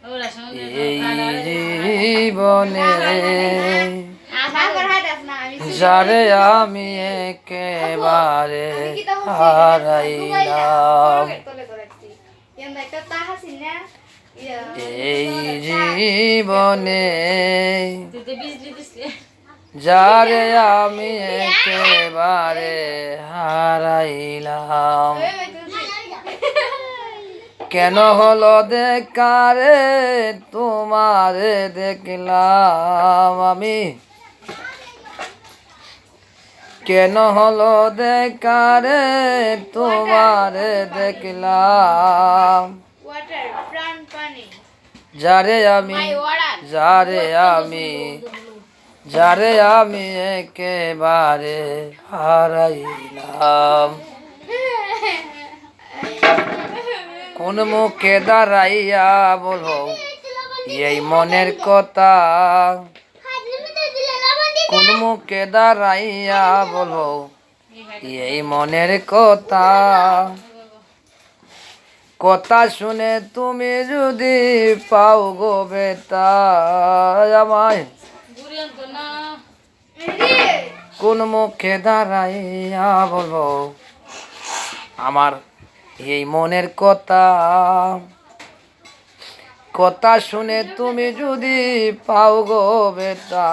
এই জীবনে যারে আমি একেবারে হারাইলাম, এই জীবনে যারে আমি একেবারে হারাইলাম। কেন হলো দেখারে তোমারে দেখলাম আমি, কেন হলো দেখারে তোমারে দেখলাম। যারে আমি যারে আমি একেবারে হারাইলাম। কোন মুখে দাঁড়াইয়া বলো এই মনের কথা, কোন মুখে দাঁড়াইয়া বলো এই মনের কথা। কথা শুনে তুমি যদি পাও গো বেটা আমায়, কোন মুখে দাঁড়াইয়া বলো আমার এই মনের কথা। কথা শুনে তুমি যদি পাও গো বেটা